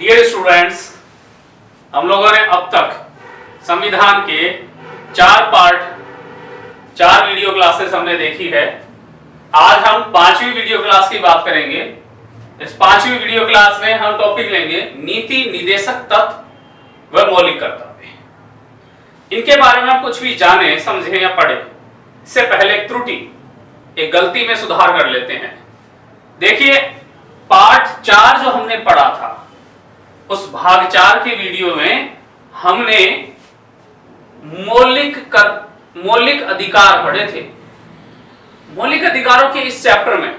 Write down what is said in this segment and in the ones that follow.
Dear students, हम लोगों ने अब तक संविधान के 4 वीडियो क्लासेस हमने देखी है। आज हम 5वीं वीडियो क्लास की बात करेंगे। इस 5वीं वीडियो क्लास में हम टॉपिक लेंगे नीति निदेशक तत्व व मौलिक कर्तव्य। इनके बारे में हम कुछ भी जाने, समझे या पढ़े इससे पहले एक त्रुटि, एक गलती में सुधार कर लेते हैं। देखिए, पार्ट 4 जो हमने पढ़ा था, उस भाग 4 के वीडियो में हमने मौलिक अधिकार पढ़े थे। मौलिक अधिकारों के इस चैप्टर में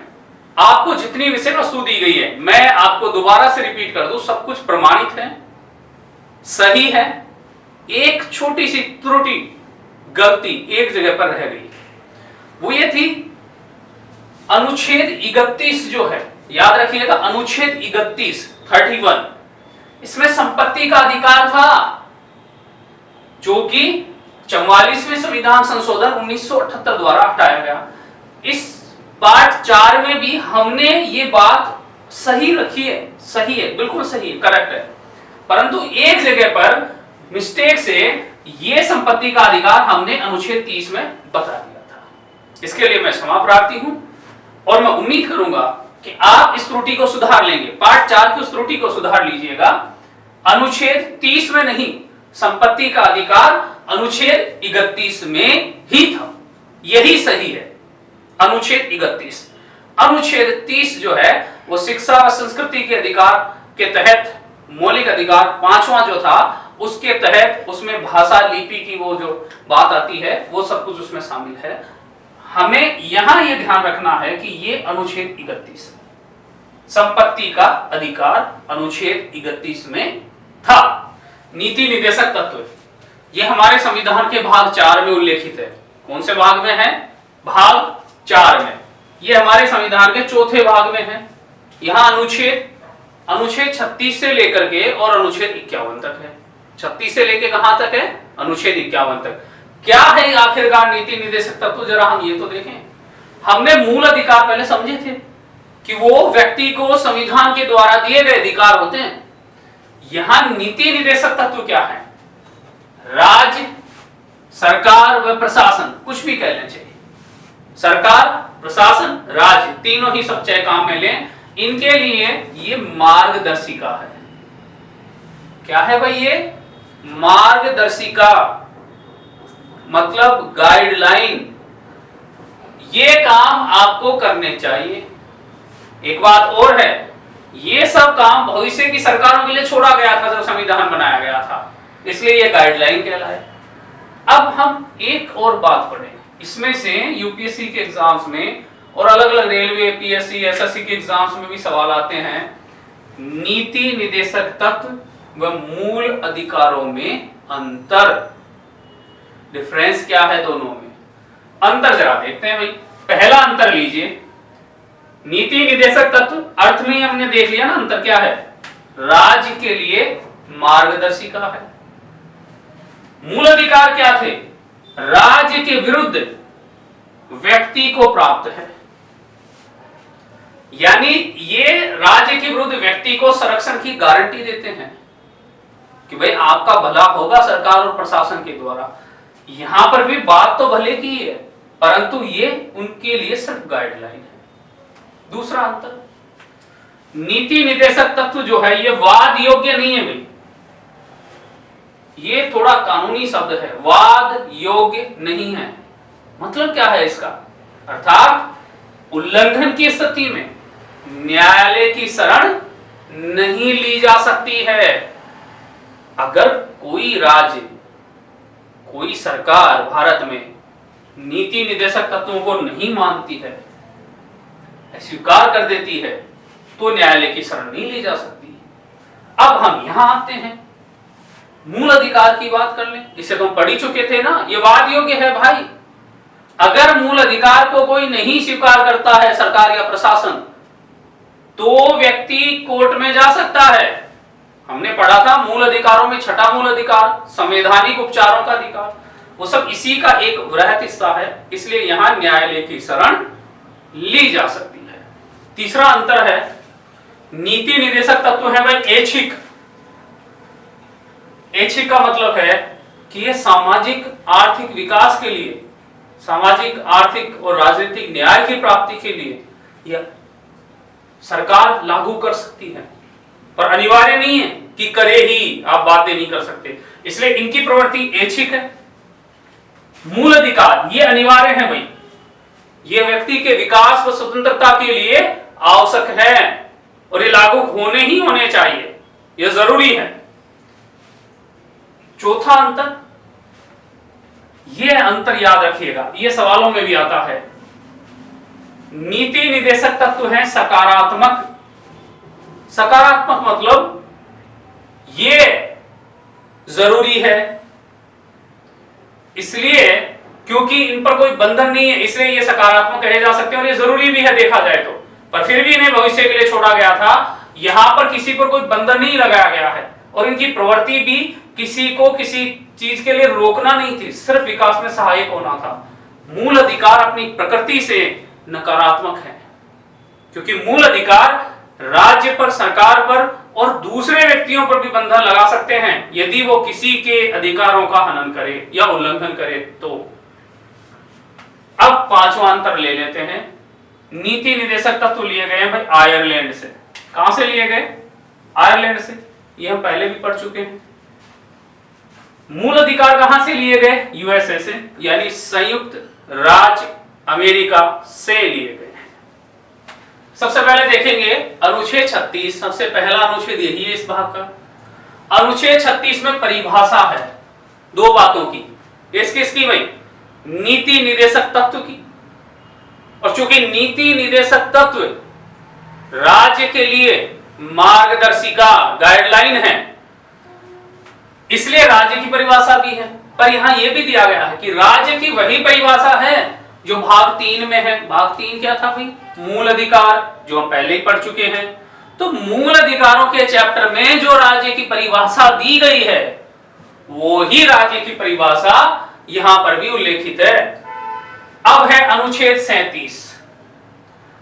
आपको जितनी विषय वस्तु दी गई है, मैं आपको दोबारा से रिपीट कर दूं, सब कुछ प्रमाणित है, सही है। एक छोटी सी त्रुटि, गलती एक जगह पर रह गई, वो ये थी अनुच्छेद 31 जो है, याद रखिएगा, अनुच्छेद 31 इसमें संपत्ति का अधिकार था, जो कि 44वें संविधान संशोधन 1978 द्वारा हटाया गया। इस पार्ट 4 में भी हमने ये बात सही रखी है, सही है, बिल्कुल सही है, करेक्ट है, परंतु एक जगह पर मिस्टेक से ये संपत्ति का अधिकार हमने अनुच्छेद 30 में बता दिया था। इसके लिए मैं क्षमा प्रार्थी हूं और मैं उम्मीद करूंगा कि आप इस त्रुटि को सुधार लेंगे। पार्ट 4 की उस त्रुटि को सुधार लीजिएगा। अनुच्छेद 30 में नहीं, संपत्ति का अधिकार अनुच्छेद 31 में ही था, यही सही है। अनुच्छेद 31, अनुच्छेद 30 जो है वो शिक्षा व संस्कृति के अधिकार के तहत मौलिक अधिकार 5वां जो था, उसके तहत उसमें भाषा लिपि की वो जो बात आती है, वो सब कुछ उसमें शामिल है। हमें यहां यह ध्यान रखना है कि ये अनुच्छेद 31 संपत्ति का अधिकार अनुच्छेद 31 में था। नीति निदेशक तत्व ये हमारे संविधान के भाग 4 में उल्लेखित है। कौन से भाग में है? भाग 4 में। ये हमारे संविधान के 4थे भाग में है। यहां अनुच्छेद 36 से लेकर के और अनुच्छेद 51 तक है। 36 से लेकर कहां तक है? अनुच्छेद 51 तक। क्या है आखिरकार नीति निदेशक तत्व, जरा हम ये तो देखें। हमने मूल अधिकार पहले समझे थे कि वो व्यक्ति को संविधान के द्वारा दिए गए अधिकार होते हैं। यहां नीति निदेशक तत्व क्या है? राज्य, सरकार व प्रशासन, कुछ भी कह लेना चाहिए, सरकार, प्रशासन, राज्य, तीनों ही सब चाहे काम में लें, इनके लिए ये मार्गदर्शिका है। क्या है भाई? ये मार्गदर्शिका मतलब गाइडलाइन। ये काम आपको करने चाहिए। एक बात और है, ये सब काम भविष्य की सरकारों के लिए छोड़ा गया था जब संविधान बनाया गया था, इसलिए ये गाइडलाइन कहलाए। अब हम एक और बात पढ़ें। इसमें से यूपीएससी के एग्जाम्स में और अलग अलग रेलवे, पीएससी, एसएससी के एग्जाम्स में भी सवाल आते हैं। नीति निदेशक तत्व व मूल अधिकारों में अंतर, डिफरेंस क्या है दोनों में? अंतर जरा देखते हैं भाई। पहला अंतर लीजिए, नीति निदेशक तत्व अर्थ में हमने देख लिया ना, अंतर क्या है? राज्य के लिए मार्गदर्शिका है। मूल अधिकार क्या थे? राज्य के विरुद्ध व्यक्ति को प्राप्त है, यानी ये राज्य के विरुद्ध व्यक्ति को संरक्षण की गारंटी देते हैं कि भाई आपका भला होगा सरकार और प्रशासन के द्वारा। यहां पर भी बात तो भले की है, परंतु ये उनके लिए सिर्फ गाइडलाइन है। दूसरा अंतर, नीति निदेशक तत्व जो है ये वाद योग्य नहीं है भाई। ये थोड़ा कानूनी शब्द है, वाद योग्य नहीं है। मतलब क्या है इसका? अर्थात उल्लंघन की स्थिति में न्यायालय की शरण नहीं ली जा सकती है। अगर कोई राज्य, कोई सरकार भारत में नीति निदेशक तत्वों को नहीं मानती है, स्वीकार कर देती है, तो न्यायालय की शरण नहीं ली जा सकती। अब हम यहां आते हैं, मूल अधिकार की बात कर लें। इसे तो हम पढ़ ही चुके थे ना, ये वाद योग्य है भाई। अगर मूल अधिकार को कोई नहीं स्वीकार करता है, सरकार या प्रशासन, तो व्यक्ति कोर्ट में जा सकता है। हमने पढ़ा था मूल अधिकारों में छठा मूल अधिकार संवैधानिक उपचारों का अधिकार, वो सब इसी का एक वृहत हिस्सा है, इसलिए यहां न्यायालय की शरण ली जा सकती है। तीसरा अंतर है, नीति निदेशक तत्व है भाई ऐच्छिक, ऐच्छिक का मतलब है कि ये सामाजिक आर्थिक विकास के लिए, सामाजिक आर्थिक और राजनीतिक न्याय की प्राप्ति के लिए यह सरकार लागू कर सकती है, पर अनिवार्य नहीं है कि करे ही, आप बातें नहीं कर सकते। इसलिए इनकी प्रवृत्ति ऐच्छिक है। मूल अधिकार ये अनिवार्य है भाई, ये व्यक्ति के विकास व स्वतंत्रता के लिए आवश्यक है और ये लागू होने ही होने चाहिए, यह जरूरी है। चौथा अंतर, यह अंतर याद रखिएगा, यह सवालों में भी आता है। नीति निदेशक तत्व है सकारात्मक। सकारात्मक मतलब ये जरूरी है, इसलिए क्योंकि इन पर कोई बंधन नहीं है, इसलिए ये सकारात्मक कहे जा सकते हैं और ये जरूरी भी है देखा जाए तो। पर फिर भी इन्हें भविष्य के लिए छोड़ा गया था। यहां पर किसी पर कोई बंधन नहीं लगाया गया है और इनकी प्रवृत्ति भी किसी को किसी चीज के लिए रोकना नहीं थी, सिर्फ विकास में सहायक होना था। मूल अधिकार अपनी प्रकृति से नकारात्मक है, क्योंकि मूल अधिकार राज्य पर, सरकार पर और दूसरे व्यक्तियों पर भी बंधन लगा सकते हैं यदि वो किसी के अधिकारों का हनन करे या उल्लंघन करे तो। अब पांचवा अंतर ले लेते हैं। नीति निदेशक तत्व लिए गए हैं भाई आयरलैंड से। कहां से लिए गए? आयरलैंड से। ये हम पहले भी पढ़ चुके हैं। मूल अधिकार कहां से लिए गए? यूएसए से, यानी संयुक्त राज्य अमेरिका से लिए गए हैं। सबसे पहले देखेंगे अनुच्छेद 36। सबसे पहला अनुच्छेद यही है इस भाग का। अनुच्छेद 36 में परिभाषा है दो बातों की, किसकी भाई? नीति निदेशक तत्व की। और चूंकि नीति निदेशक तत्व राज्य के लिए मार्गदर्शिका, गाइडलाइन है, इसलिए राज्य की परिभाषा भी है। पर यहां यह भी दिया गया है कि राज्य की वही परिभाषा है जो भाग 3 में है। भाग 3 क्या था भाई? मूल अधिकार, जो हम पहले ही पढ़ चुके हैं। तो मूल अधिकारों के चैप्टर में जो राज्य की परिभाषा दी गई है वो ही राज्य की परिभाषा यहां पर भी उल्लेखित है। अब है अनुच्छेद 37।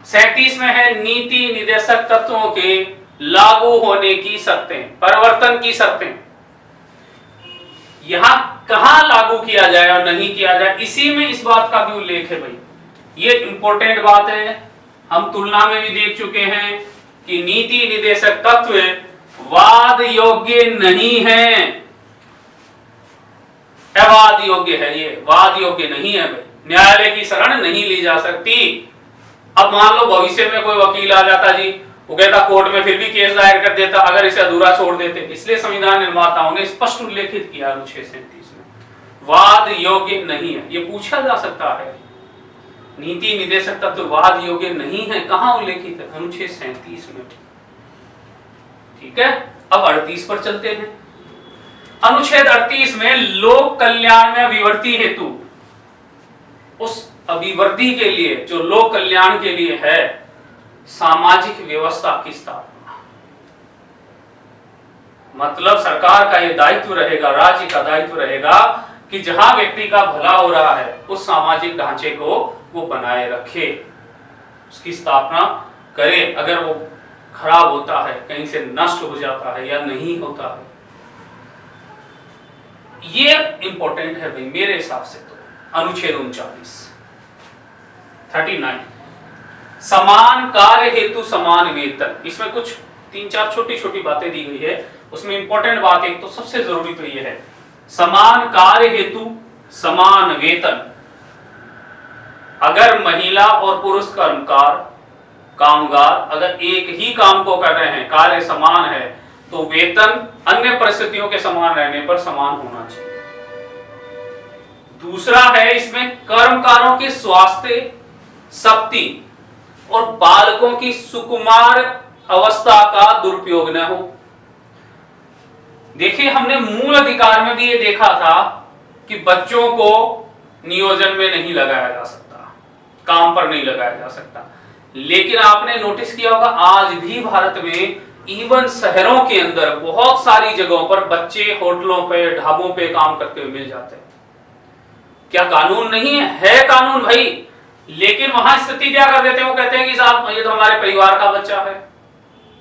37 में है नीति निदेशक तत्वों के लागू होने की शर्तें, परिवर्तन की शर्तें। यहां कहां लागू किया जाए और नहीं किया जाए, इसी में इस बात का भी उल्लेख है भाई। ये इंपॉर्टेंट बात है। हम तुलना में भी देख चुके हैं कि नीति निदेशक तत्व वाद योग्य नहीं है, अवाद योग्य है। ये वाद योग्य नहीं है भाई, न्यायालय की शरण नहीं ली जा सकती। अब मान लो भविष्य में कोई वकील आ जाता जी, वो कहता कोर्ट में फिर भी केस दायर कर देता अगर इसे अधूरा छोड़ देते। इसलिए संविधान निर्माताओं ने स्पष्ट उल्लेखित किया अनुच्छेद 37 में वाद योग्य नहीं है। ये पूछा जा सकता है, नीति निदेशक तत्व वाद योग्य नहीं है, कहां उल्लेखित है? अनुच्छेद 37 में। ठीक है, अब 38 पर चलते हैं। अनुच्छेद 38 में लोक कल्याण में अभिवृद्धि हेतु, उस अभिवृद्धि के लिए जो लोक कल्याण के लिए है, सामाजिक व्यवस्था की स्थापना। मतलब सरकार का यह दायित्व रहेगा, राज्य का दायित्व रहेगा कि जहां व्यक्ति का भला हो रहा है उस सामाजिक ढांचे को वो बनाए रखे, उसकी स्थापना करे। अगर वो खराब होता है, कहीं से नष्ट हो जाता है या नहीं होता है, ये इंपॉर्टेंट है भाई मेरे हिसाब से। तो अनुच्छेद 39 समान कार्य हेतु समान वेतन। इसमें कुछ 3-4 छोटी छोटी बातें दी गई है, उसमें इंपॉर्टेंट बात एक तो सबसे जरूरी तो ये है, समान कार्य हेतु समान वेतन। अगर महिला और पुरुष कामगार अगर एक ही काम को कर रहे हैं, कार्य समान है, तो वेतन अन्य परिस्थितियों के समान रहने पर समान होना चाहिए। दूसरा है इसमें कर्मकारों के स्वास्थ्य, शक्ति और बालकों की सुकुमार अवस्था का दुरुपयोग न हो। देखिए, हमने मूल अधिकार में भी ये देखा था कि बच्चों को नियोजन में नहीं लगाया जा सकता, काम पर नहीं लगाया जा सकता। लेकिन आपने नोटिस किया होगा आज भी भारत में इवन शहरों के अंदर बहुत सारी जगहों पर बच्चे होटलों पे, ढाबों पे काम करते हुए मिल जाते हैं। क्या कानून नहीं है? है कानून भाई, लेकिन वहां स्थिति क्या कर देते हैं, वो कहते हैं कि साहब ये तो हमारे परिवार का बच्चा है,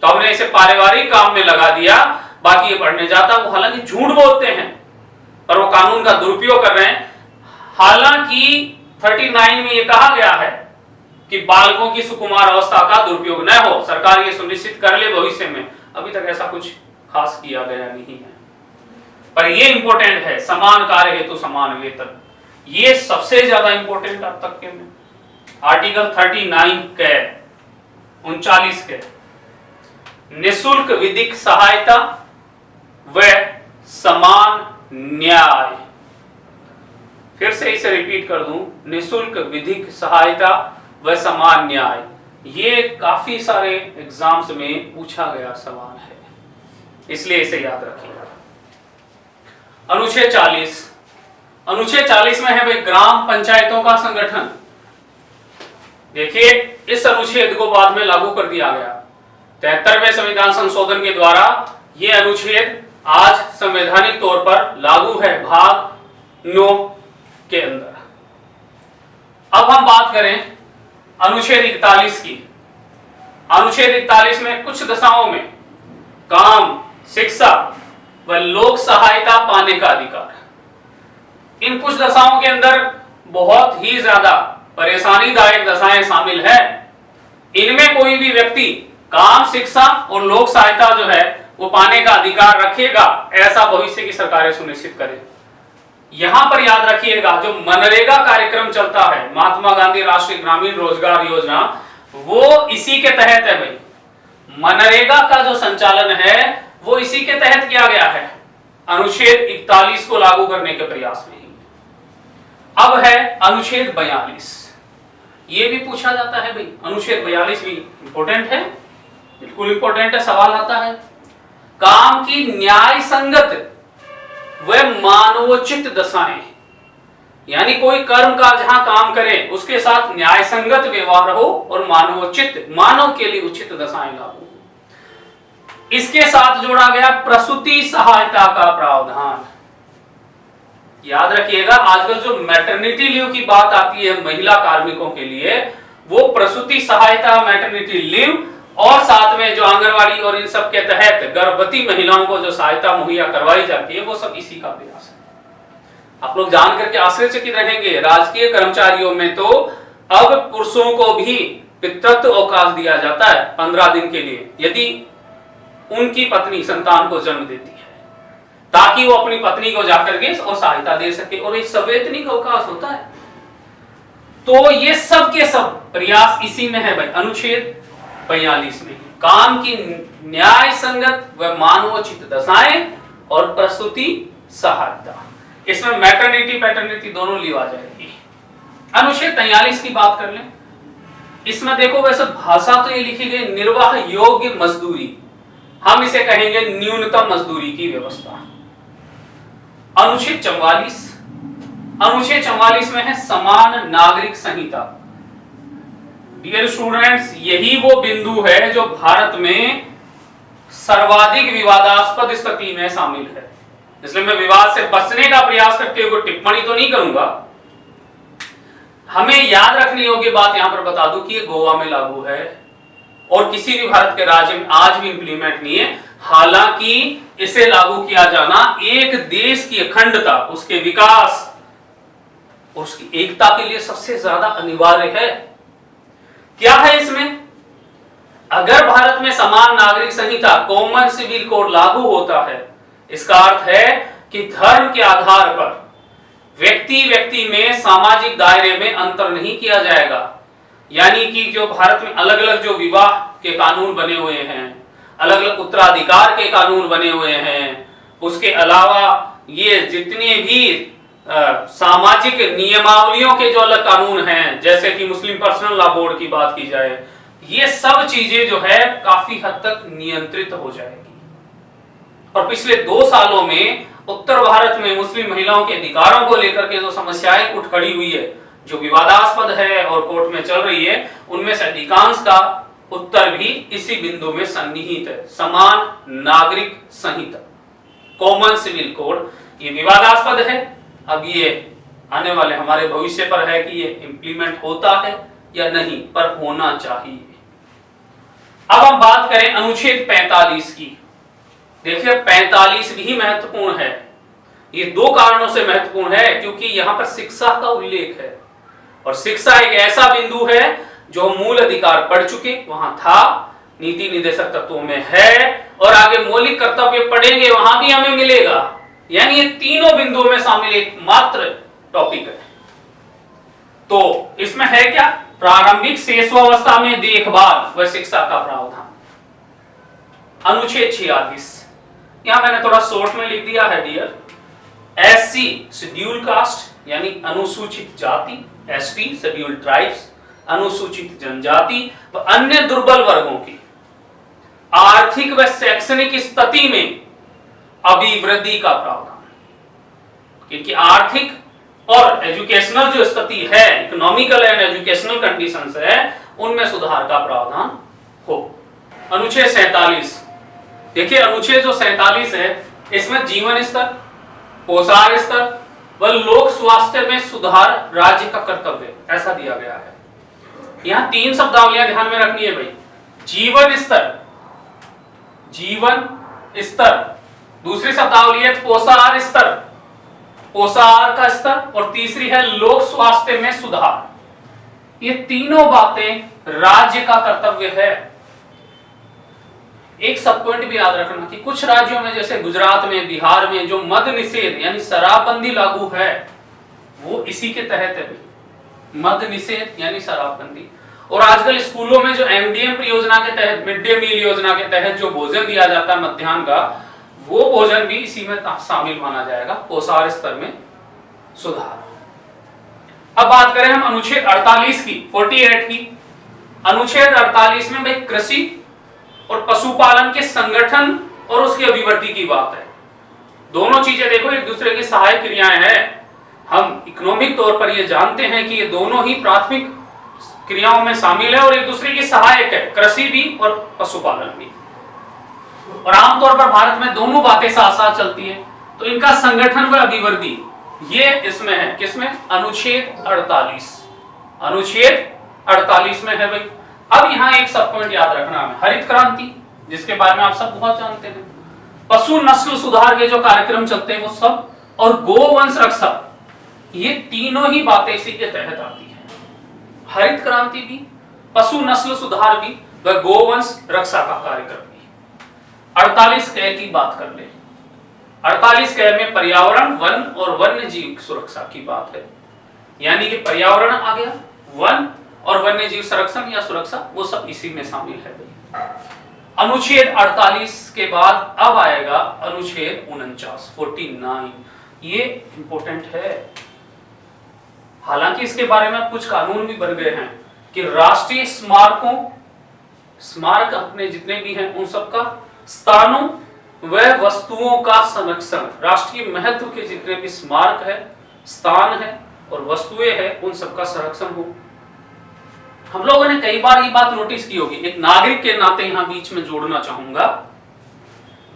तो हमने इसे पारिवारिक काम में लगा दिया, बाकी ये पढ़ने जाता, वो हालांकि झूठ बोलते हैं पर वो कानून का दुरुपयोग कर रहे हैं। हालांकि 39 में ये कहा गया है कि बालकों की सुकुमार अवस्था का दुरुपयोग न हो, सरकार ये सुनिश्चित कर ले भविष्य में। अभी तक ऐसा कुछ खास किया गया नहीं है, पर ये इंपॉर्टेंट है, समान कार्य हेतु समान वेतन, ये सबसे ज्यादा इंपॉर्टेंट अब तक के में। आर्टिकल 39 के 39 के निःशुल्क विधिक सहायता व समान न्याय, फिर से इसे रिपीट कर दूं, निःशुल्क विधिक सहायता व समान न्याय, ये काफी सारे एग्जाम्स में पूछा गया सवाल है, इसलिए इसे याद रखिएगा। अनुच्छेद 40, अनुच्छेद 40 में है भाई ग्राम पंचायतों का संगठन। देखिए इस अनुच्छेद को बाद में लागू कर दिया गया 73वें संविधान संशोधन के द्वारा। यह अनुच्छेद आज संवैधानिक तौर पर लागू है भाग 9 के अंदर। अब हम बात करें अनुच्छेद 41 की। अनुच्छेद 41 में कुछ दशाओं में काम, शिक्षा व लोक सहायता पाने का अधिकार, इन कुछ दशाओं के अंदर बहुत ही ज्यादा परेशानीदायक दशाएं शामिल है। इनमें कोई भी व्यक्ति काम, शिक्षा और लोक सहायता जो है वो पाने का अधिकार रखेगा, ऐसा भविष्य की सरकारें सुनिश्चित करें। यहां पर याद रखिएगा जो मनरेगा कार्यक्रम चलता है, महात्मा गांधी राष्ट्रीय ग्रामीण रोजगार योजना, वो इसी के तहत है भाई। मनरेगा का जो संचालन है वो इसी के तहत किया गया है, अनुच्छेद 41 को लागू करने के प्रयास में। अब है अनुच्छेद 42, ये भी पूछा जाता है भाई। अनुच्छेद 42 भी इंपॉर्टेंट है, बिल्कुल इंपॉर्टेंट है, सवाल आता है। काम की न्याय संगत व मानवोचित दशाएं, यानी कोई कर्म का जहां काम करे उसके साथ न्याय संगत व्यवहार हो और मानवोचित, मानव के लिए उचित दशाएं लागू। इसके साथ जोड़ा गया प्रसूति सहायता का प्रावधान। याद रखिएगा आजकल जो मैटरनिटी लीव की बात आती है महिला कार्मिकों के लिए, वो प्रसूति सहायता मैटरनिटी लीव और साथ में जो आंगनवाड़ी और इन सब के तहत गर्भवती महिलाओं को जो सहायता मुहैया करवाई जाती है वो सब इसी का प्रयास है। आप लोग जान करके आश्चर्यचकित रहेंगे, राजकीय कर्मचारियों में तो अब पुरुषों को भी पितृत्व अवकाश दिया जाता है 15 दिन के लिए, यदि उनकी पत्नी संतान को जन्म देती है, ताकि वो अपनी पत्नी को जाकर के और सहायता दे सके, और ये सवैतनिक अवकाश होता है। तो ये सब के सब प्रयास इसी में है भाई, अनुच्छेद 42 में। काम की न्याय संगत व मानवोचित दशाएं और प्रसूति सहायता, इसमें मैटरनिटी पैटर्निटी दोनों लीव आ जाएगी। अनुच्छेद 43 की बात कर लें, इसमें देखो वैसे भाषा तो ये लिखी गई निर्वाह योग्य मजदूरी, हम इसे कहेंगे न्यूनतम मजदूरी की व्यवस्था। अनुच्छेद 44, अनुच्छेद 44 में है समान नागरिक संहिता। डियर स्टूडेंट्स, यही वो बिंदु है जो भारत में सर्वाधिक विवादास्पद स्थिति में शामिल है, इसलिए मैं विवाद से बचने का प्रयास करते हुए टिप्पणी तो नहीं करूंगा। हमें याद रखने योग्य बात यहां पर बता दूं कि ये गोवा में लागू है और किसी भी भारत के राज्य में आज भी इंप्लीमेंट नहीं है। हालांकि इसे लागू किया जाना एक देश की अखंडता, उसके विकास, उसकी एकता के लिए सबसे ज्यादा अनिवार्य है। क्या है इसमें? अगर भारत में समान नागरिक संहिता कॉमन सिविल कोड लागू होता है, इसका अर्थ है कि धर्म के आधार पर व्यक्ति व्यक्ति में सामाजिक दायरे में अंतर नहीं किया जाएगा। यानी कि जो भारत में अलग अलग जो विवाह के कानून बने हुए हैं, अलग अलग उत्तराधिकार के कानून बने हुए हैं, उसके अलावा ये जितने भी सामाजिक नियमावलियों के जो अलग कानून हैं, जैसे कि मुस्लिम पर्सनल लॉ बोर्ड की बात की जाए, ये सब चीजें जो है काफी हद तक नियंत्रित हो जाएगी। और पिछले 2 सालों में उत्तर भारत में मुस्लिम महिलाओं के अधिकारों को लेकर के जो समस्याएं उठ खड़ी हुई है, जो विवादास्पद है और कोर्ट में चल रही है, उनमें से अधिकांश का उत्तर भी इसी बिंदु में सन्निहित है। समान नागरिक संहिता, कॉमन सिविल कोड, ये विवादास्पद है। अब ये आने वाले हमारे भविष्य पर है कि ये इंप्लीमेंट होता है या नहीं, पर होना चाहिए। अब हम बात करें अनुच्छेद 45 की। देखिए 45 भी महत्वपूर्ण है। ये दो कारणों से महत्वपूर्ण है, क्योंकि यहां पर शिक्षा का उल्लेख है और शिक्षा एक ऐसा बिंदु है जो मूल अधिकार पढ़ चुके, वहां था, नीति निदेशक तत्वों में है और आगे मौलिक कर्तव्य पढ़ेंगे वहां भी हमें मिलेगा। यानी ये तीनों बिंदुओं में शामिल एक मात्र टॉपिक है। तो इसमें है क्या? प्रारंभिक शिशुअवस्था में देखभाल व शिक्षा का प्रावधान। अनुच्छेद 46 यहां मैंने थोड़ा शॉर्ट में लिख दिया है डियर। एससी शेड्यूल कास्ट यानी अनुसूचित जाति, एसटी शेड्यूल ट्राइब्स अनुसूचित जनजाति व अन्य दुर्बल वर्गों की आर्थिक व शैक्षणिक स्थिति में अभिवृद्धि का प्रावधान। क्योंकि आर्थिक और एजुकेशनल जो स्थिति है, इकोनॉमिकल एंड एजुकेशनल कंडीशंस है, उनमें सुधार का प्रावधान हो। अनुच्छेद 47 देखिए, अनुच्छेद जो 47 है इसमें जीवन स्तर, पोषण स्तर व लोक स्वास्थ्य में सुधार राज्य का कर्तव्य ऐसा दिया गया है। यहां तीन शब्दावलियां ध्यान में रखनी है भाई। जीवन स्तर, जीवन स्तर, दूसरी शब्दावली है पोषाहार स्तर, पोषाहार का स्तर, और तीसरी है लोक स्वास्थ्य में सुधार। ये तीनों बातें राज्य का कर्तव्य है। एक सब पॉइंट भी याद रखना कि कुछ राज्यों में जैसे गुजरात में, बिहार में जो मद निषेध यानी शराबबंदी लागू है वो इसी के तहत है भाई, मद निषेध यानी शराबबंदी। और आजकल स्कूलों में जो एमडीएम परियोजना के तहत, मिड डे मील योजना के तहत जो भोजन दिया जाता है मध्याह्न का, वो भोजन भी इसी में शामिल माना जाएगा, पोषाहार स्तर में सुधार। अब बात करें हम अनुच्छेद 48 की, 48 की। अनुच्छेद 48 में भाई कृषि और पशुपालन के संगठन और उसकी अभिवृद्धि की बात है। दोनों चीजें देखो एक दूसरे की सहायक क्रियाएं हैं। हम इकोनॉमिक तौर पर ये जानते हैं कि ये दोनों ही प्राथमिक क्रियाओं में शामिल है और एक दूसरे की सहायक है, कृषि भी और पशुपालन भी। और आमतौर पर भारत में दोनों बातें साथ साथ चलती है। तो इनका संगठन व अभिवृद्धि ये इसमें है, किसमें? अनुच्छेद 48। अनुच्छेद 48 में है भाई। अब यहाँ एक सब पॉइंट याद रखना है, हरित क्रांति जिसके बारे में आप सब बहुत जानते हैं, पशु नस्ल सुधार के जो कार्यक्रम चलते हैं वो सब, और गोवंश रक्षा, ये तीनों ही बातें इसी के तहत आती है। हरित क्रांति भी, पशु नस्ल सुधार भी व गोवंश रक्षा का कार्यक्रम भी। 48 क की बात कर ले। 48 क में पर्यावरण, वन और वन्य जीव सुरक्षा की बात है। यानी कि पर्यावरण आ गया, वन और वन्य जीव संरक्षण या सुरक्षा, वो सब इसी में शामिल है। अनुच्छेद 48 के बाद अब आएगा अनुच्छेद 49। ये इंपॉर्टेंट है। हालांकि इसके बारे में कुछ कानून भी बन गए हैं कि राष्ट्रीय स्मारकों, स्मारक अपने जितने भी हैं उन सबका स्थानों व वस्तुओं का संरक्षण, राष्ट्रीय महत्व के जितने भी स्मारक है, स्थान है और वस्तुएं हैं, उन सबका संरक्षण हो। हम लोगों ने कई बार ये बात नोटिस की होगी, एक नागरिक के नाते यहां बीच में जोड़ना चाहूंगा,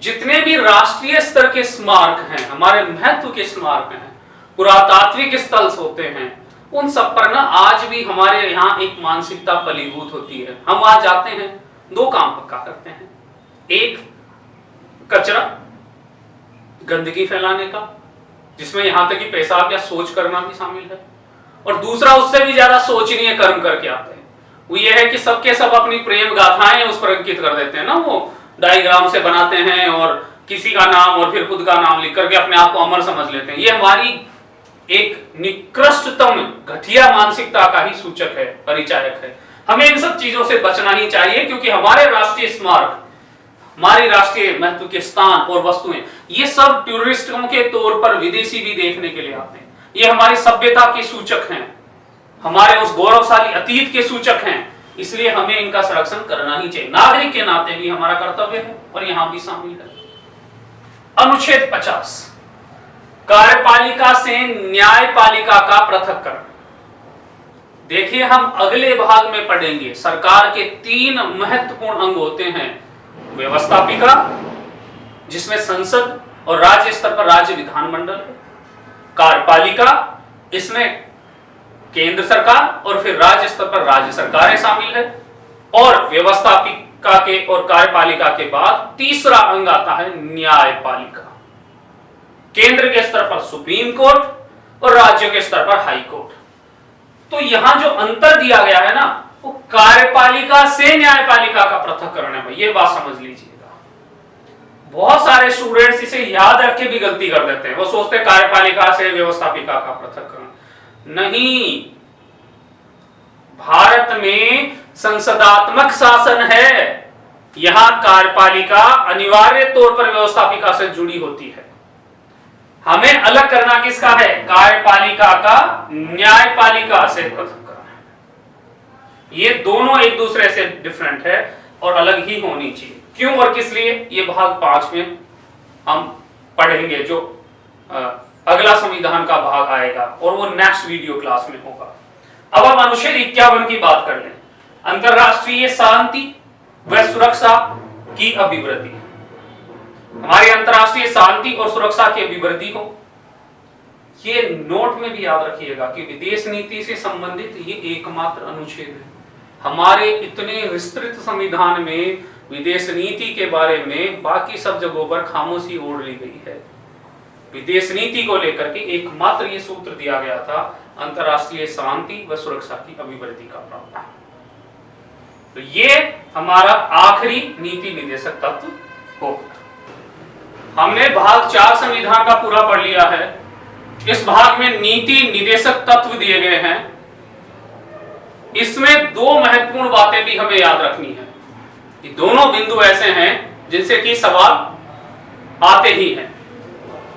जितने भी राष्ट्रीय स्तर के स्मारक हैं, हमारे महत्व के स्मारक हैं, पुरातात्विक स्थल होते हैं, उन सब पर ना आज भी हमारे यहाँ एक मानसिकता फलीभूत होती है। हम वहां जाते हैं, दो काम पक्का करते हैं, एक कचरा गंदगी फैलाने का, जिसमें यहां तक कि पेशाब या शौच करना भी शामिल है, और दूसरा उससे भी ज्यादा शोचनीय कर्म करके आते हैं। वो ये है कि सबके सब अपनी प्रेम गाथाएं उस पर अंकित कर देते हैं ना, वो डायग्राम से बनाते हैं और किसी का नाम और फिर खुद का नाम लिख करके अपने आप को अमर समझ लेते हैं। ये हमारी एक निकृष्टतम घटिया मानसिकता का ही सूचक है, परिचायक है। हमें इन सब चीजों से बचना ही चाहिए, क्योंकि हमारे राष्ट्रीय स्मारक, हमारी राष्ट्रीय महत्व के स्थान और वस्तुएं, ये सब टूरिस्टों के तौर पर विदेशी भी देखने के लिए आते हैं। ये हमारी सभ्यता के सूचक हैं, हमारे उस गौरवशाली अतीत के सूचक हैं, इसलिए हमें इनका संरक्षण करना ही चाहिए। नागरिक के नाते भी हमारा कर्तव्य है और यहां भी शामिल है। अनुच्छेद 50 कार्यपालिका से न्यायपालिका का पृथक्करण। देखिए हम अगले भाग में पढ़ेंगे, सरकार के 3 महत्वपूर्ण अंग होते हैं, व्यवस्थापिका जिसमें संसद और राज्य स्तर पर राज्य विधानमंडल है, कार्यपालिका इसमें केंद्र सरकार और फिर राज्य स्तर पर राज्य सरकारें शामिल है, और व्यवस्थापिक पालिका के और कार्यपालिका के बाद तीसरा अंग आता है न्यायपालिका। केंद्र के स्तर पर सुप्रीम कोर्ट और राज्यों के स्तर पर हाई कोर्ट। तो यहां जो अंतर दिया गया है ना, वो कार्यपालिका से न्यायपालिका का पृथक्करण है। ये बात समझ लीजिएगा। बहुत सारे स्टूडेंट्स इसे याद रख के भी गलती कर देते हैं। वो सोचते हैं कार्यपालिका से व्यवस्थापिका का पृथक्करण। नहीं, भारत में संसदात्मक शासन है। यहां कार्यपालिका अनिवार्य तौर पर व्यवस्थापिका से जुड़ी होती है। हमें अलग करना किसका है? कार्यपालिका का न्यायपालिका से पृथक्करण। ये दोनों एक दूसरे से डिफरेंट है और अलग ही होनी चाहिए। क्यों और किस लिए, ये भाग 5 में हम पढ़ेंगे, जो अगला संविधान का भाग आएगा और वो नेक्स्ट वीडियो क्लास में होगा। अब हम अनुच्छेद 51 की बात कर लें। अंतरराष्ट्रीय शांति व सुरक्षा की अभिवृद्धि। हमारी अंतरराष्ट्रीय शांति और सुरक्षा की अभिवृद्धि हो, ये नोट में भी याद रखिएगा कि विदेश नीति से संबंधित ये एकमात्र अनुच्छेद है। हमारे इतने विस्तृत संविधान में विदेश नीति के बारे में बाकी सब जगहों पर खामोशी ओढ़ ली गई है। विदेश नीति को लेकर के एकमात्र ये सूत्र दिया गया था, अंतरराष्ट्रीय शांति व सुरक्षा की अभिवृद्धि का प्रावधान। तो ये हमारा आखिरी नीति निदेशक तत्व होगा। हमने भाग 4 संविधान का पूरा पढ़ लिया है। इस भाग में नीति निदेशक तत्व दिए गए हैं। इसमें 2 महत्वपूर्ण बातें भी हमें याद रखनी है। ये दोनों बिंदु ऐसे हैं जिनसे कि सवाल आते ही हैं।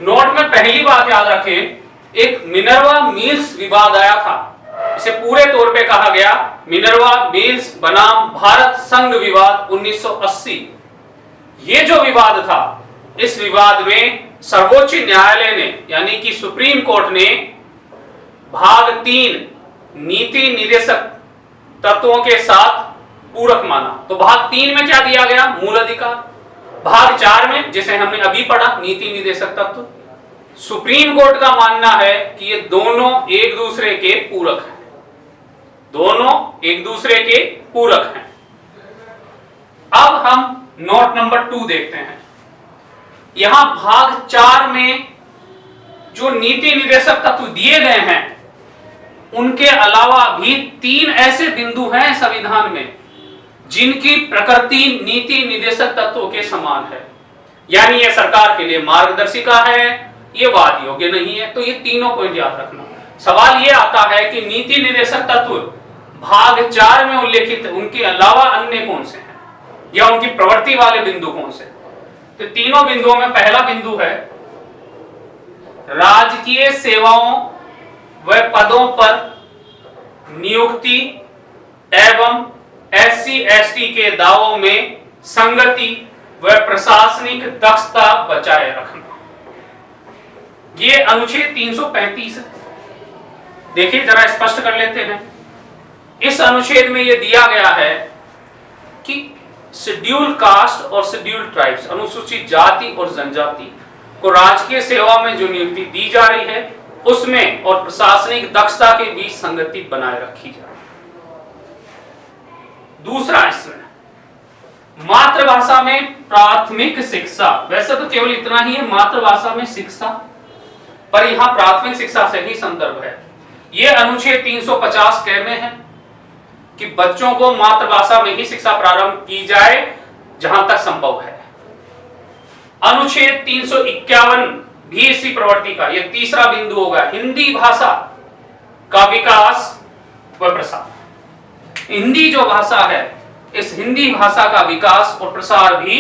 नोट में पहली बात याद रखें, एक मिनर्वा मिल्स विवाद आया था। इसे पूरे तौर पे कहा गया मिनर्वा मिल्स बनाम भारत संघ विवाद 1980। ये जो विवाद था, इस विवाद में सर्वोच्च न्यायालय ने यानी कि सुप्रीम कोर्ट ने भाग 3 नीति निदेशक तत्वों के साथ पूरक माना। तो भाग 3 में क्या दिया गया? मूल अधिकार। भाग 4 में, जिसे हमने अभी पढ़ा, नीति निदेशक तत्व, सुप्रीम कोर्ट का मानना है कि ये दोनों एक दूसरे के पूरक हैं। दोनों एक दूसरे के पूरक हैं। अब हम नोट नंबर 2 देखते हैं। यहां भाग 4 में जो नीति निदेशक तत्व दिए गए हैं, उनके अलावा भी 3 ऐसे बिंदु हैं संविधान में जिनकी प्रकृति नीति निदेशक तत्वों के समान है। यानी ये सरकार के लिए मार्गदर्शिका है, ये वाद योग्य नहीं है। तो ये तीनों पॉइंट याद रखना। सवाल ये आता है कि नीति निदेशक तत्व भाग 4 में उल्लेखित, उनके अलावा अन्य कौन से हैं या उनकी प्रवृत्ति वाले बिंदु कौन से? तो तीनों बिंदुओं में पहला बिंदु है राजकीय सेवाओं व पदों पर नियुक्ति एवं SC/ST के दावों में संगति व प्रशासनिक दक्षता बचाए रखना। ये अनुच्छेद 335 है। देखिए जरा स्पष्ट कर लेते हैं। इस अनुच्छेद में यह दिया गया है कि शेड्यूल कास्ट और शेड्यूल ट्राइब्स, अनुसूचित जाति और जनजाति को राजकीय सेवा में जो नियुक्ति दी जा रही है, उसमें और प्रशासनिक दक्षता के बीच संगति बनाए रखी जाए। दूसरा, इसमें मातृभाषा में प्राथमिक शिक्षा, वैसे तो केवल इतना ही है मातृभाषा में शिक्षा, पर यहां प्राथमिक शिक्षा से ही संदर्भ है। यह अनुच्छेद 350 क में है कि बच्चों को मातृभाषा में ही शिक्षा प्रारंभ की जाए जहां तक संभव है। अनुच्छेद 351 भी इसी प्रवृत्ति का यह तीसरा बिंदु होगा, हिंदी भाषा का विकास व प्रसार। हिंदी जो भाषा है, इस हिंदी भाषा का विकास और प्रसार भी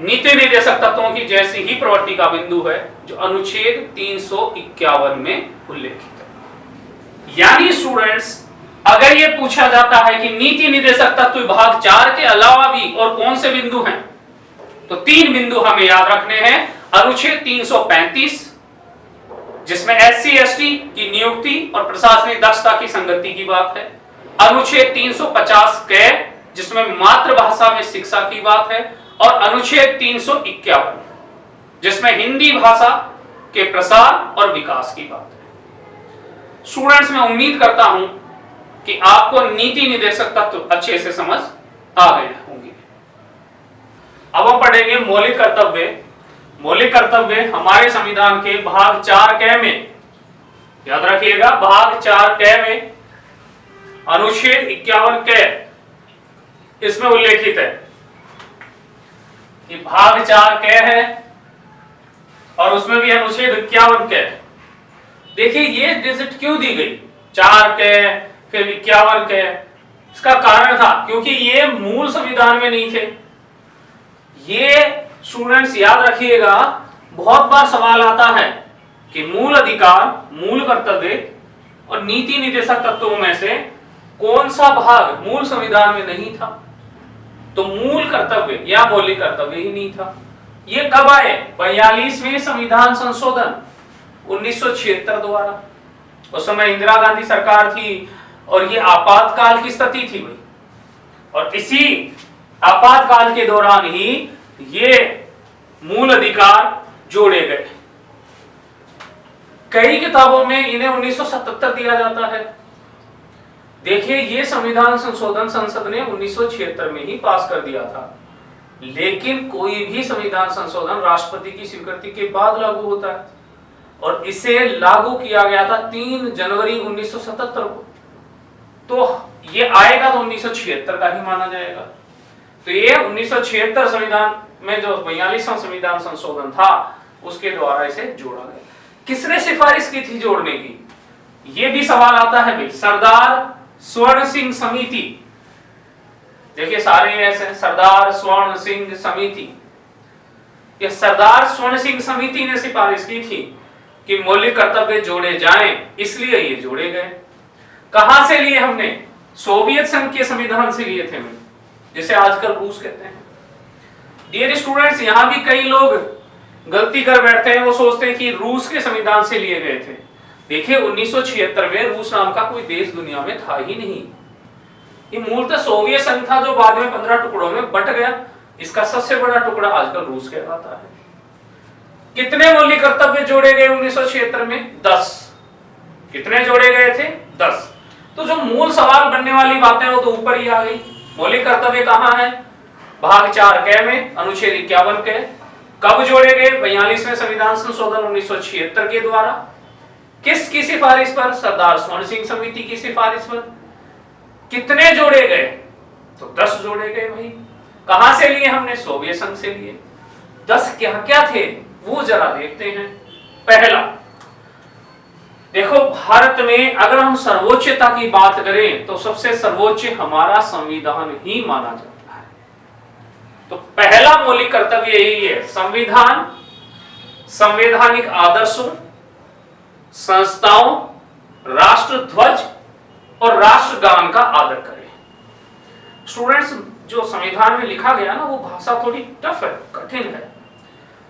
नीति निदेशक तत्वों की जैसी ही प्रवृत्ति का बिंदु है जो अनुच्छेद 351 में उल्लेखित है। यानी स्टूडेंट्स, अगर यह पूछा जाता है कि नीति निदेशक तत्व भाग 4 के अलावा भी और कौन से बिंदु हैं, तो 3 बिंदु हमें याद रखने हैं। अनुच्छेद 335 जिसमें SC/ST की नियुक्ति और प्रशासनिक दक्षता की संगति की बात है। अनुच्छेद 350 क जिसमें मातृभाषा में शिक्षा की बात है, और अनुच्छेद 351 जिसमें हिंदी भाषा के प्रसार और विकास की बात है। स्टूडेंट्स, मैं उम्मीद करता हूं कि आपको नीति निदेशक तत्व अच्छे से समझ आ गए होंगे। अब हम पढ़ेंगे मौलिक कर्तव्य। मौलिक कर्तव्य हमारे संविधान के भाग 4 क में, याद रखिएगा, भाग 4 क में अनुच्छेद 51 क इसमें उल्लेखित है कि भाग 4 क है और उसमें भी अनुच्छेद 51 क। देखिए ये डिजिट क्यों दी गई, 4 क फिर 51 क, इसका कारण था क्योंकि ये मूल संविधान में नहीं थे। ये स्टूडेंट्स याद रखिएगा, बहुत बार सवाल आता है कि मूल अधिकार, मूल कर्तव्य और नीति निर्देशक तत्वों में से कौन सा भाग मूल संविधान में नहीं था। तो मूल कर्तव्य या मौलिक कर्तव्य ही नहीं था। ये कब आए, 42वें संविधान संशोधन 1976 द्वारा। उस समय इंदिरा गांधी सरकार थी और ये आपातकाल की स्थिति थी भाई, और इसी आपातकाल के दौरान ही ये मूल अधिकार जोड़े गए। कई किताबों में इन्हें 1977 दिया जाता है। देखिए ये संविधान संशोधन संसद ने 1976 में ही पास कर दिया था, लेकिन कोई भी संविधान संशोधन राष्ट्रपति की स्वीकृति के बाद लागू होता है और इसे लागू किया गया था 3 जनवरी 1977 को। तो ये आएगा तो 1976 का ही माना जाएगा। तो ये 1976 संविधान में जो 42वां संविधान संशोधन था उसके द्वारा इसे जोड़ा गया। किसने सिफारिश की थी जोड़ने की, ये भी सवाल आता है भाई। सरदार स्वर्ण सिंह समिति, देखिए सारे ऐसे, सरदार स्वर्ण सिंह समिति, ये सरदार स्वर्ण सिंह समिति ने सिफारिश की थी कि मौलिक कर्तव्य जोड़े जाएं, इसलिए ये जोड़े गए। कहां से लिए हमने, सोवियत संघ के संविधान से लिए थे, जिसे आजकल रूस कहते हैं। डियर स्टूडेंट्स, यहां भी कई लोग गलती कर बैठते हैं, वो सोचते हैं कि रूस के संविधान से लिए गए थे। देखिए 1976 में रूस नाम का कोई देश दुनिया में था ही नहीं। ये मूलतः सोवियत संघ था जो बाद में 15 टुकड़ों में बंट गया। इसका सबसे बड़ा टुकड़ा आजकल रूस कहलाता है। कितने मौलिक कर्तव्य जोड़े गए 1976 में, 10। कितने जोड़े गए थे, 10। तो जो मूल सवाल बनने वाली बातें वो तो ऊपर ही आ गई। मौलिक कर्तव्य कहां है, भाग 4 क में अनुच्छेद 51 क। कब जोड़े गए, 42वें संविधान संशोधन 1976 के द्वारा। किसकी सिफारिश पर, सरदार स्वर्ण सिंह समिति की सिफारिश पर। कितने जोड़े गए, तो 10 जोड़े गए भाई। कहां से लिए हमने, सोवियत संघ से लिए। 10 क्या क्या थे वो जरा देखते हैं। पहला देखो, भारत में अगर हम सर्वोच्चता की बात करें तो सबसे सर्वोच्च हमारा संविधान ही माना जाता है। तो पहला मौलिक कर्तव्य यही है, संविधान, संवैधानिक आदर्शों, संस्थाओं, राष्ट्र ध्वज और राष्ट्रगान का आदर करें। स्टूडेंट्स, जो संविधान में लिखा गया ना वो भाषा थोड़ी टफ है, कठिन है,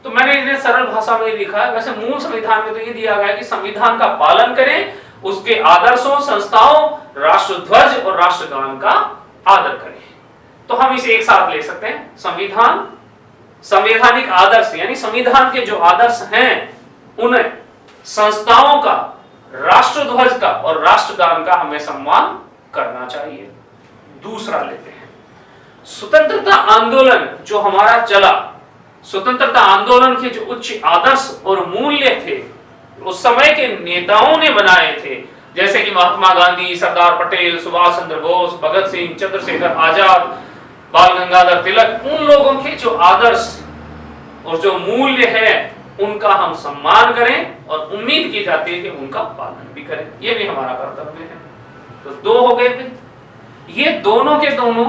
तो मैंने इन्हें सरल भाषा में लिखा है। वैसे मूल संविधान में तो ये दिया गया है कि संविधान का पालन करें, उसके आदर्शों, संस्थाओं, राष्ट्र ध्वज और राष्ट्रगान का आदर करें। तो हम इसे एक साथ ले सकते हैं, संविधान, संवैधानिक आदर्श, यानी संविधान के जो आदर्श हैं उन्हें, संस्थाओं का, राष्ट्र ध्वज का और राष्ट्रगान का हमें सम्मान करना चाहिए। दूसरा लेते हैं, स्वतंत्रता आंदोलन जो हमारा चला, स्वतंत्रता आंदोलन के जो उच्च आदर्श और मूल्य थे उस समय के नेताओं ने बनाए थे, जैसे कि महात्मा गांधी, सरदार पटेल, सुभाष चंद्र बोस, भगत सिंह, चंद्रशेखर आजाद, बाल गंगाधर तिलक। उन लोगों के जो आदर्श और जो मूल्य है उनका हम सम्मान करें और उम्मीद की जाती है कि उनका पालन भी करें। ये भी हमारा कर्तव्य है। तो 2 हो गए थे। ये दोनों के दोनों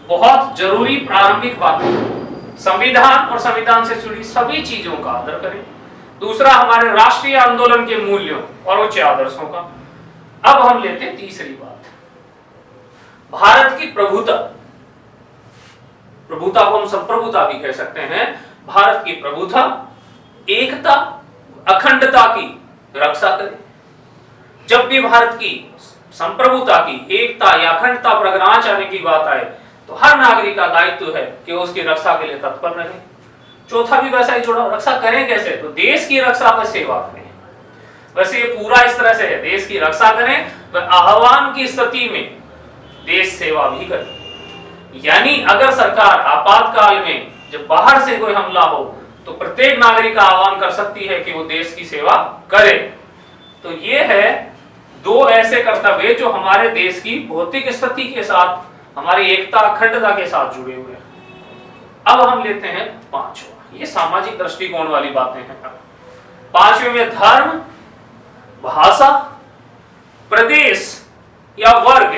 बहुत जरूरी प्रारंभिक बातें, संविधान और संविधान से जुड़ी सभी चीजों का आदर करें। दूसरा, हमारे राष्ट्रीय आंदोलन के मूल्यों और उच्च आदर्शों का। अब हम लेते हैं तीसरी बात, भारत की प्रभुता। प्रभुता को हम संप्रभुता भी कह सकते हैं। भारत की प्रभुता, एकता, अखंडता की रक्षा करें। जब भी भारत की संप्रभुता की, एकता या अखंडता पर अगर आंच आने की बात आए तो हर नागरिक का दायित्व है कि वो उसकी रक्षा के लिए तत्पर रहे। चौथा भी वैसा ही जोड़ा, रक्षा करें कैसे, तो देश की रक्षा पर सेवा करें। वैसे ये पूरा इस तरह से है, देश की रक्षा करें, वह आह्वान की स्थिति में देश सेवा भी करें। यानी अगर सरकार आपातकाल में जब बाहर से कोई हमला हो तो प्रत्येक नागरिक का आह्वान कर सकती है कि वो देश की सेवा करे। तो ये है दो ऐसे कर्तव्य जो हमारे देश की भौतिक स्थिति के साथ, हमारी एकता अखंडता के साथ जुड़े हुए हैं। अब हम लेते हैं पांचवा, ये सामाजिक दृष्टिकोण वाली बातें हैं। पांचवे में धर्म, भाषा, प्रदेश या वर्ग,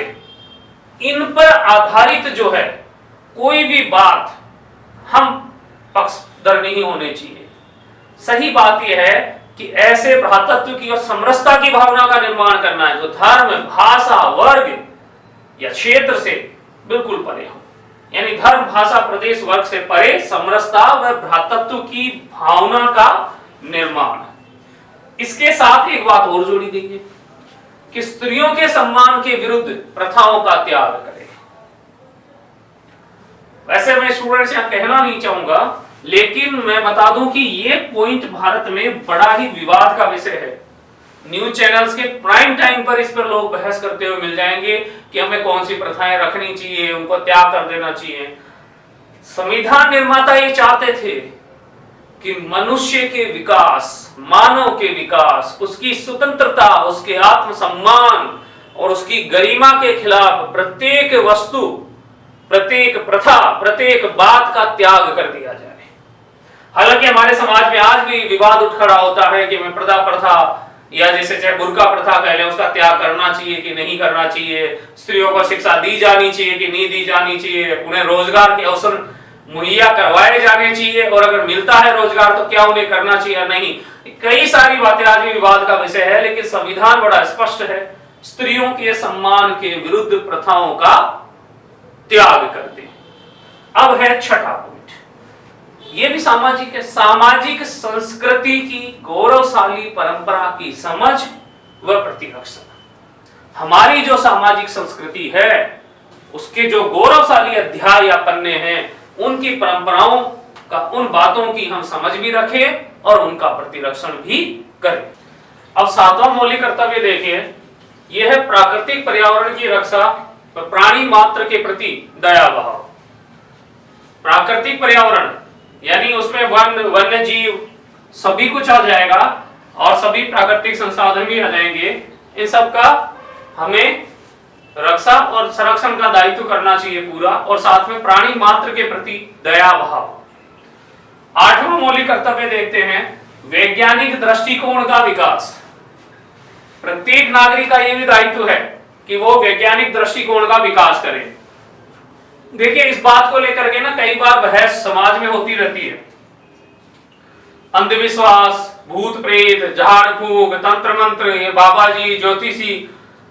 इन पर आधारित जो है कोई भी बात हम पक्षधर नहीं होने चाहिए। सही बात यह है कि ऐसे भ्रातृत्व की और समरसता की भावना का निर्माण करना है जो धर्म, भाषा, वर्ग या क्षेत्र से बिल्कुल परे हो। यानी धर्म, भाषा, प्रदेश, वर्ग से परे समरसता व भ्रातृत्व की भावना का निर्माण। इसके साथ एक बात और जोड़ी गई है कि स्त्रियों के सम्मान के विरुद्ध प्रथाओं का त्याग करें। वैसे मैं स्टूडेंट्स यहां कहना नहीं चाहूंगा, लेकिन मैं बता दूं कि ये पॉइंट भारत में बड़ा ही विवाद का विषय है। न्यूज चैनल्स के प्राइम टाइम पर इस पर लोग बहस करते हुए मिल जाएंगे कि हमें कौन सी प्रथाएं रखनी चाहिए, उनको त्याग कर देना चाहिए। संविधान निर्माता ये चाहते थे कि मनुष्य के विकास, मानव के विकास, उसकी स्वतंत्रता, उसके आत्मसम्मान और उसकी गरिमा के खिलाफ प्रत्येक वस्तु, प्रत्येक प्रथा, प्रत्येक बात का त्याग कर दिया जाए। हालांकि हमारे समाज में आज भी विवाद उठ खड़ा होता है कि मैं पर्दा प्रथा या जैसे चाहे बुर्का प्रथा कह लें, उसका त्याग करना चाहिए कि नहीं करना चाहिए, स्त्रियों को शिक्षा दी जानी चाहिए कि नहीं दी जानी चाहिए, उन्हें रोजगार के अवसर मुहैया करवाए जाने चाहिए और अगर मिलता है रोजगार तो क्या उन्हें करना चाहिए या नहीं। कई सारी बातें आज भी विवाद का विषय है, लेकिन संविधान बड़ा स्पष्ट है, स्त्रियों के सम्मान के विरुद्ध प्रथाओं का त्याग कर दे। अब है छठा पॉइंट, ये भी सामाजिक है, सामाजिक संस्कृति की गौरवशाली परंपरा की समझ व प्रतिरक्षण। हमारी जो सामाजिक संस्कृति है उसके जो गौरवशाली अध्याय या पन्ने हैं, उनकी परंपराओं का, उन बातों की हम समझ भी रखें और उनका प्रतिरक्षण भी करें। अब सातवां मौलिक कर्तव्य देखिए, यह है प्राकृतिक पर्यावरण की रक्षा व प्राणी मात्र के प्रति दया भाव। प्राकृतिक पर्यावरण यानी उसमें वन्य जीव सभी कुछ आ जाएगा और सभी प्राकृतिक संसाधन भी आ जाएंगे। इन सब का हमें रक्षा और संरक्षण का दायित्व करना चाहिए पूरा, और साथ में प्राणी मात्र के प्रति दया भाव। आठवां मौलिक कर्तव्य देखते हैं, वैज्ञानिक दृष्टिकोण का विकास। प्रत्येक नागरिक का यह भी दायित्व है कि वो वैज्ञानिक दृष्टिकोण का विकास करे। देखिए, इस बात को लेकर के ना कई बार बहस समाज में होती रहती है। अंधविश्वास, भूत प्रेत, झाड़ फूक, तंत्र मंत्र, ये बाबा जी, ज्योतिषी,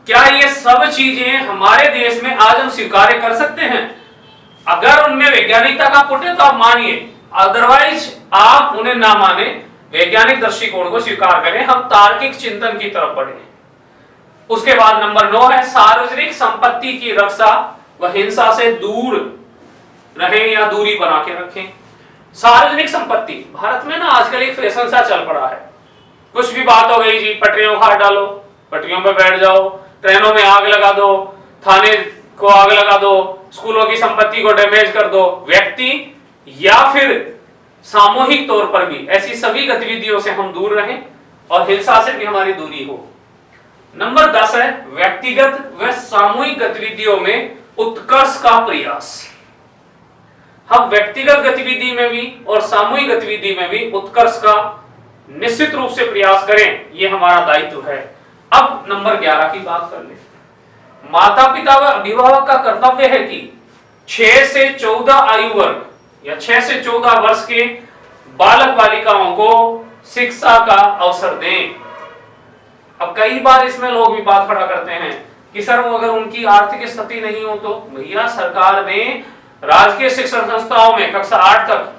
क्या ये सब चीजें हमारे देश में आज हम स्वीकार कर सकते हैं? अगर उनमें वैज्ञानिकता का पुट है तो आप मानिए, अदरवाइज आप उन्हें ना माने, वैज्ञानिक दृष्टिकोण को स्वीकार करें, हम तार्किक चिंतन की तरफ बढ़े। उसके बाद नंबर 9 है सार्वजनिक संपत्ति की रक्षा व हिंसा से दूर रहें या दूरी बना के रखें। सार्वजनिक संपत्ति, भारत में ना आजकल एक फैशन सा चल पड़ा है, कुछ भी बात हो गई जी, पटरियों उखाड़ डालो, पटरियों पर बैठ जाओ, ट्रेनों में आग लगा दो, थाने को आग लगा दो, स्कूलों की संपत्ति को डैमेज कर दो। व्यक्ति या फिर सामूहिक तौर पर भी ऐसी सभी गतिविधियों से हम दूर रहें और हिंसा से भी हमारी दूरी हो। नंबर 10 है व्यक्तिगत व सामूहिक गतिविधियों में उत्कर्ष का प्रयास। हम व्यक्तिगत गतिविधि में भी और सामूहिक गतिविधि में भी उत्कर्ष का निश्चित रूप से प्रयास करें, यह हमारा दायित्व है। अब नंबर 11 की बात कर ले। माता पिता व अभिभावक का कर्तव्य है कि 6 से 14 आयु वर्ग या 6 से 14 वर्ष के बालक बालिकाओं को शिक्षा का अवसर दें। अब कई बार इसमें लोग विवाद खड़ा करते हैं कि सर अगर उनकी आर्थिक स्थिति नहीं हो तो भैया, सरकार ने राजकीय शिक्षण संस्थाओं में कक्षा 8 तक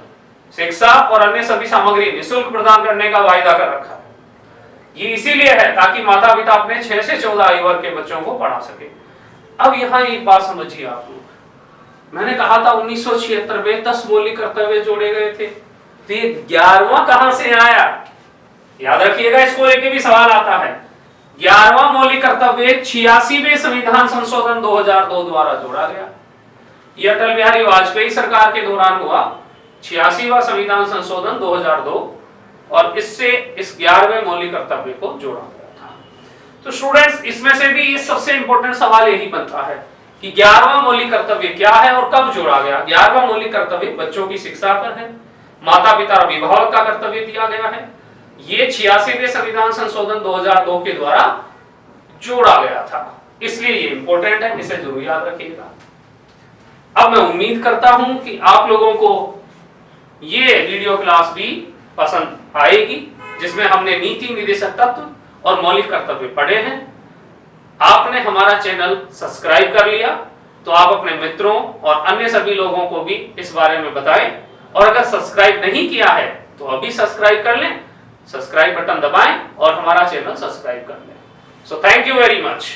शिक्षा और अन्य सभी सामग्री निःशुल्क प्रदान करने का वायदा कर रखा है। ये इसीलिए है ताकि माता पिता अपने 6 से 14 आयु वर्ग के बच्चों को पढ़ा सके। अब यहाँ एक बात समझिए आप लोग, मैंने कहा था 1976 में 10 मौलिक कर्तव्य जोड़े गए थे, तो ये 11वां कहां से आया? याद रखिएगा, इसको लेके भी सवाल आता है। 11वां मौलिक कर्तव्य 86वें संविधान संशोधन 2002 द्वारा जोड़ा गया। ये अटल बिहारी वाजपेयी सरकार के दौरान हुआ 86वां संविधान संशोधन 2002 और इससे इस 11वें मौलिक कर्तव्य को जोड़ा गया था। तो स्टूडेंट्स, इसमें से भी ये सबसे इंपॉर्टेंट सवाल यही बनता है कि 11वां मौलिक कर्तव्य क्या है और कब जोड़ा गया। 11वां मौलिक कर्तव्य बच्चों की शिक्षा पर है, माता पिता और अभिभावक का कर्तव्य दिया गया है। ये 86वें संविधान संशोधन 2002 के द्वारा जोड़ा गया था, इसलिए ये इंपॉर्टेंट है, इसे जरूर याद रखिएगा। अब मैं उम्मीद करता हूं कि आप लोगों को ये वीडियो क्लास भी पसंद आएगी, जिसमें हमने नीति निर्देशक तत्व और मौलिक कर्तव्य पढ़े हैं। आपने हमारा चैनल सब्सक्राइब कर लिया तो आप अपने मित्रों और अन्य सभी लोगों को भी इस बारे में बताएं, और अगर सब्सक्राइब नहीं किया है तो अभी सब्सक्राइब कर लें, सब्सक्राइब बटन दबाएं और हमारा चैनल सब्सक्राइब कर लें। So thank you very much.